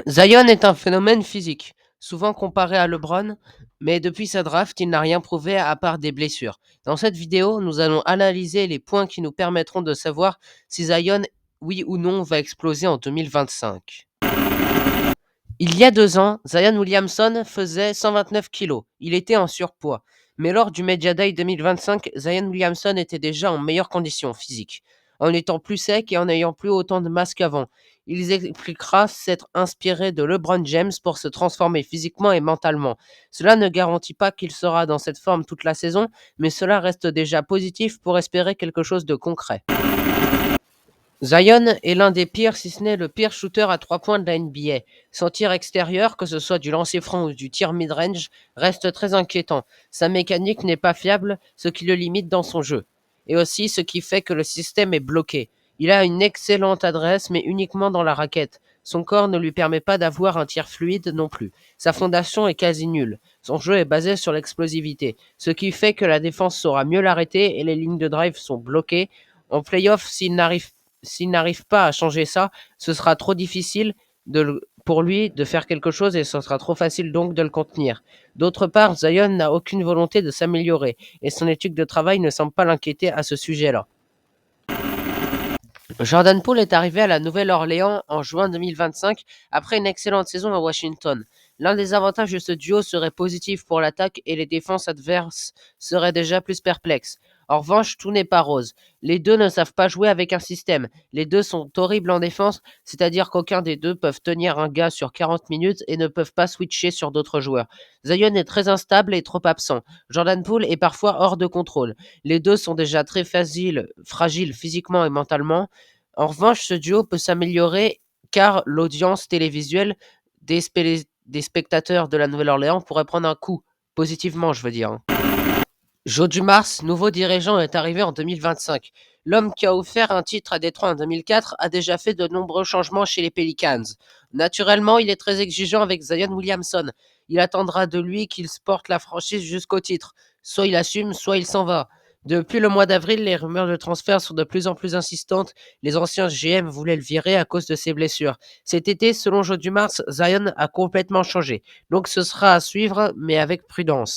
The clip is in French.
Zion est un phénomène physique, souvent comparé à LeBron, mais depuis sa draft, il n'a rien prouvé à part des blessures. Dans cette vidéo, nous allons analyser les points qui nous permettront de savoir si Zion, oui ou non, va exploser en 2025. Il y a 2 ans, Zion Williamson faisait 129 kg. Il était en surpoids. Mais lors du Media Day 2025, Zion Williamson était déjà en meilleure condition physique, en étant plus sec et en n'ayant plus autant de masse qu'avant. Il expliquera s'être inspiré de LeBron James pour se transformer physiquement et mentalement. Cela ne garantit pas qu'il sera dans cette forme toute la saison, mais cela reste déjà positif pour espérer quelque chose de concret. Zion est l'un des pires, si ce n'est le pire shooter à 3 points de la NBA. Son tir extérieur, que ce soit du lancer franc ou du tir mid-range, reste très inquiétant. Sa mécanique n'est pas fiable, ce qui le limite dans son jeu. Et aussi ce qui fait que le système est bloqué. Il a une excellente adresse, mais uniquement dans la raquette. Son corps ne lui permet pas d'avoir un tir fluide non plus. Sa fondation est quasi nulle. Son jeu est basé sur l'explosivité, ce qui fait que la défense saura mieux l'arrêter et les lignes de drive sont bloquées. En playoff, s'il n'arrive pas à changer ça, ce sera trop difficile pour lui de faire quelque chose et ce sera trop facile donc de le contenir. D'autre part, Zion n'a aucune volonté de s'améliorer et son éthique de travail ne semble pas l'inquiéter à ce sujet-là. Jordan Poole est arrivé à la Nouvelle-Orléans en juin 2025 après une excellente saison à Washington. L'un des avantages de ce duo serait positif pour l'attaque et les défenses adverses seraient déjà plus perplexes. En revanche, tout n'est pas rose. Les deux ne savent pas jouer avec un système. Les deux sont horribles en défense, c'est-à-dire qu'aucun des deux peuvent tenir un gars sur 40 minutes et ne peuvent pas switcher sur d'autres joueurs. Zion est très instable et trop absent. Jordan Poole est parfois hors de contrôle. Les deux sont déjà très fragiles physiquement et mentalement. En revanche, ce duo peut s'améliorer car l'audience télévisuelle des spectateurs de la Nouvelle-Orléans pourrait prendre un coup, positivement je veux dire. Joe Dumars, nouveau dirigeant, est arrivé en 2025. L'homme qui a offert un titre à Détroit en 2004 a déjà fait de nombreux changements chez les Pelicans. Naturellement, il est très exigeant avec Zion Williamson. Il attendra de lui qu'il porte la franchise jusqu'au titre. Soit il assume, soit il s'en va. Depuis le mois d'avril, les rumeurs de transfert sont de plus en plus insistantes. Les anciens GM voulaient le virer à cause de ses blessures. Cet été, selon Joe Dumars, Zion a complètement changé. Donc ce sera à suivre, mais avec prudence.